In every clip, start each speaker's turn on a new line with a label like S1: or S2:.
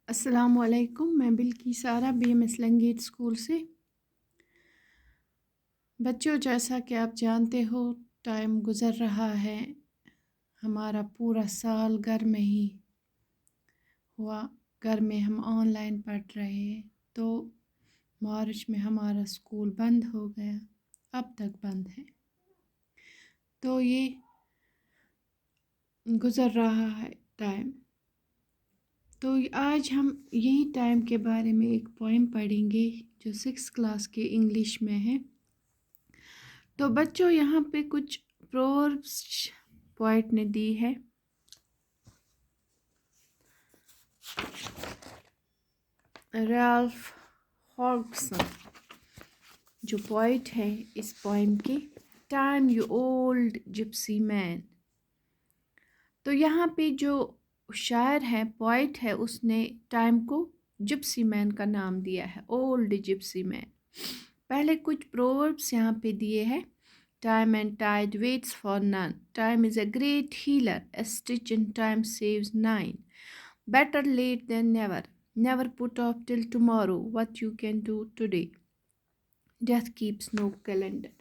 S1: अस्सलाम वालेकुम। मैं बिल्की सारा BMS लंगेट स्कूल से। बच्चों, जैसा कि आप जानते हो, टाइम गुज़र रहा है। हमारा पूरा साल घर में ही हुआ। घर में हम ऑनलाइन पढ़ रहे हैं। तो मार्च में हमारा स्कूल बंद हो गया, अब तक बंद है। तो ये गुज़र रहा है टाइम। तो आज हम यही टाइम के बारे में एक पोएम पढ़ेंगे जो 6th क्लास के इंग्लिश में है। तो बच्चों, यहाँ पे कुछ प्रोवर्ब्स पोइट ने दी है। राल्फ हॉग्सन जो पोइट है इस पोएम के, time you old gypsy man. तो यहाँ पे जो शायर है, पोइट है, उसने टाइम को जिप्सी मैन का नाम दिया है, ओल्ड जिप्सी मैन। पहले कुछ प्रोवर्ब्स यहाँ पे दिए हैं। Time and tide waits for none. Time is a great healer. A stitch in time saves 9. Better late than never. Never put off till tomorrow what you can do today. Death keeps no calendar.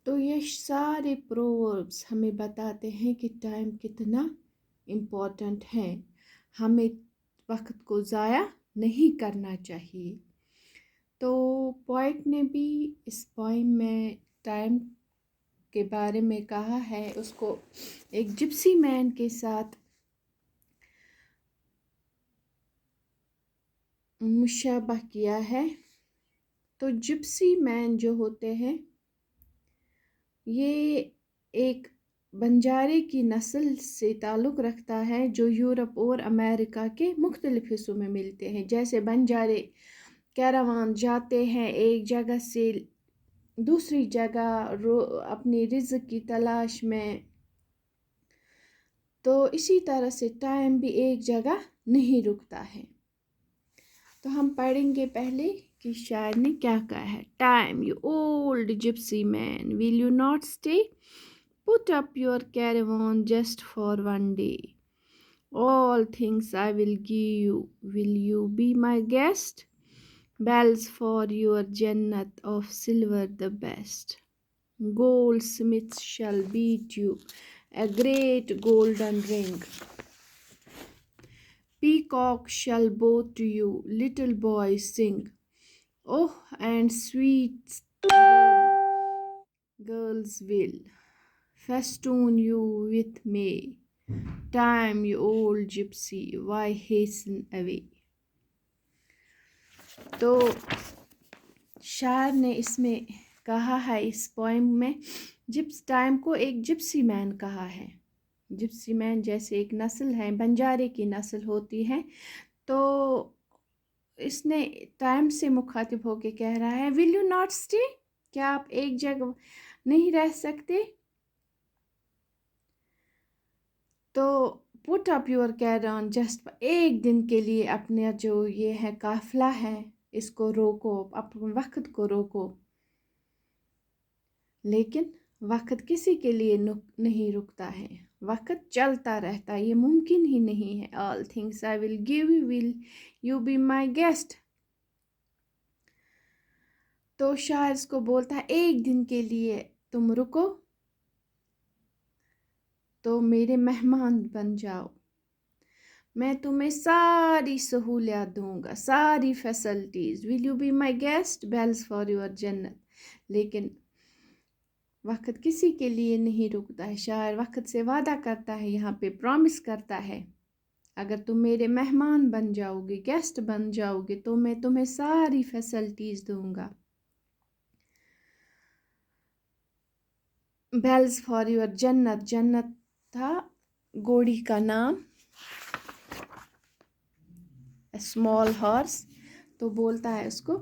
S1: तो ये सारे proverbs हमें बताते हैं कि time कितना important है। हमें वक्त को ज़ाया नहीं करना चाहिए। तो पोइट ने भी इस पोइम में टाइम के बारे में कहा है। उसको एक जिप्सी मैन के साथ मुशाबह किया है। तो जिप्सी मैन जो होते हैं, ये एक बंजारे की नस्ल से ताल्लुक़ रखता है जो यूरोप और अमेरिका के मुख्तलिफ़ हिस्सों में मिलते हैं। जैसे बंजारे कैरावान जाते हैं एक जगह से दूसरी जगह अपनी रिज़्क़ की तलाश में, तो इसी तरह से टाइम भी एक जगह नहीं रुकता है। तो हम पढ़ेंगे पहले कि शायर ने क्या कहा है। Time you old gypsy man, will you not stay? Put up your caravan just for one day. All things I will give you be my guest? Bells for your Jannat of silver the best. Goldsmiths shall beat you a great golden ring. Peacock shall bow to you, little boys sing. Oh, and sweet girls will festoon you with May. Time, you old gypsy, why hasten away? तो शायर ने इसमें कहा है, इस poem में time को एक जिप्सी मैन कहा है। जिप्सी मैन जैसे एक नस्ल है, बंजारे की नस्ल होती है। तो इसने टाइम से मुखातिब होके कह रहा है, विल यू नॉट स्टे? क्या आप एक जगह नहीं रह सकते? तो put up your caravan just, एक दिन के लिए अपने जो ये है काफिला है इसको रोको, अपने वक्त को रोको। लेकिन वक्त किसी के लिए नहीं रुकता है, वक्त चलता रहता है, ये मुमकिन ही नहीं है। All things I will give you, will you be my guest? तो शायर इसको बोलता है, एक दिन के लिए तुम रुको तो मेरे मेहमान बन जाओ, मैं तुम्हें सारी सहूलियत दूंगा, सारी facilities. Will you be my guest? Bells for your जन्नत। लेकिन वक्त किसी के लिए नहीं रुकता है। शायर वक्त से वादा करता है, यहाँ पे प्रॉमिस करता है, अगर तुम मेरे मेहमान बन जाओगे, गेस्ट बन जाओगे, तो मैं तुम्हें सारी फैसिलिटीज़ दूंगा। बेल्स फॉर योर जन्नत, जन्नत था घोड़ी का नाम, स्मॉल हॉर्स। तो बोलता है उसको,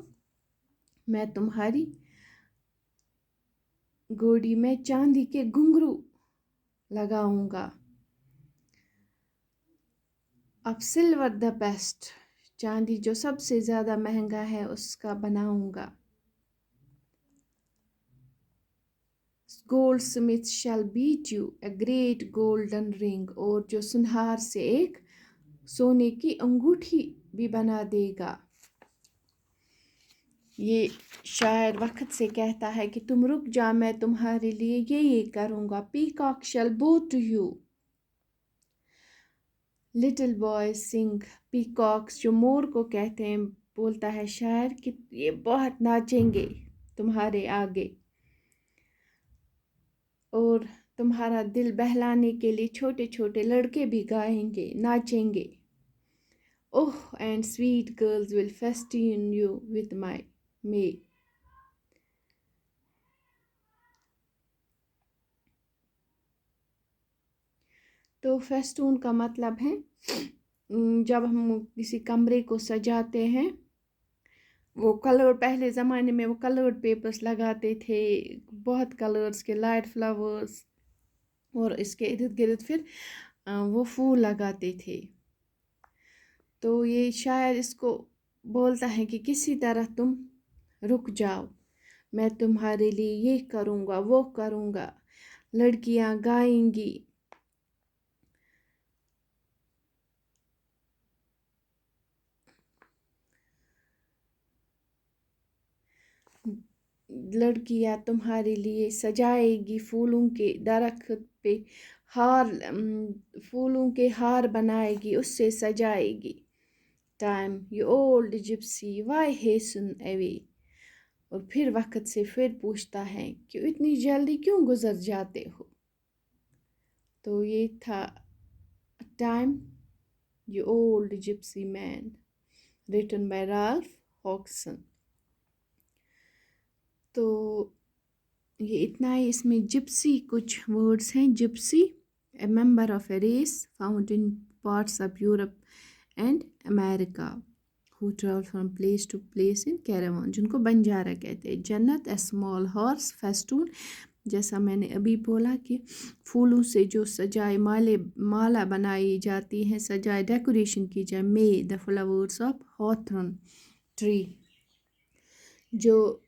S1: मैं तुम्हारी घोड़ी में चांदी के घुंघरू लगाऊंगा। अब सिल्वर द बेस्ट, चांदी जो सबसे ज़्यादा महंगा है उसका बनाऊंगा। Goldsmith shall beat you, a great golden ring, और जो सुनहार से एक सोने की अंगूठी भी बना देगा। ये शायर वक्त से कहता है कि तुम रुक जा, मैं तुम्हारे लिए ये करूँगा। Peacock shall bow to you. Little boy sing peacocks, जो मोर को कहते हैं, बोलता है शायर कि ये बहुत नाचेंगे तुम्हारे आगे, और तुम्हारा दिल बहलाने के लिए छोटे छोटे लड़के भी गाएंगे, नाचेंगे। Oh and sweet girls will festoon you with my may. तो फेस्टून का मतलब है जब हम किसी कमरे को सजाते हैं, वो कलर, पहले ज़माने में वो कलर्ड पेपर्स लगाते थे, बहुत कलर्स के लाइट फ्लावर्स, और इसके इर्द गिर्द फिर वो फूल लगाते थे। तो ये शायर इसको बोलता है कि किसी तरह तुम रुक जाओ, मैं तुम्हारे लिए ये करूँगा वो करूँगा। लड़कियाँ गाएंगी, लड़कियाँ तुम्हारे लिए सजाएगी, फूलों के दरख्त पे हार, फूलों के हार बनाएगी, उससे सजाएगी। Time you old gypsy why hasten away. और फिर वक्त से फिर पूछता है कि इतनी जल्दी क्यों गुजर जाते हो। तो ये था time you old gypsy man, written by Ralph Hodgson. तो ये इतना ही। इसमें जिप्सी कुछ वर्ड्स हैं। Gypsy, a member of a race found in parts of Europe and America, who travel from place to place in caravan, जिनको बंजारा कहते हैं। जन्नत, ए स्मॉल हॉर्स फेस्टून, जैसा मैंने अभी बोला कि फूलों से जो सजाए माला बनाई जाती हैं, सजाए डेकोरेशन की जाए। मे, द फ्लावर्स ऑफ हॉथर्न ट्री, जो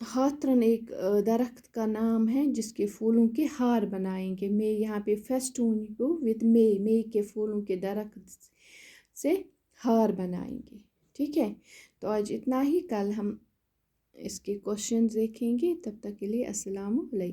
S1: हाथरन एक दरख्त का नाम है जिसके फूलों के हार बनाएंगे। मे यहाँ पे फेस्टून को विद मे के फूलों के दरख्त से हार बनाएंगे। ठीक है, तो आज इतना ही। कल हम इसके क्वेश्चन देखेंगे। तब तक के लिए अस्सलाम वालेकुम।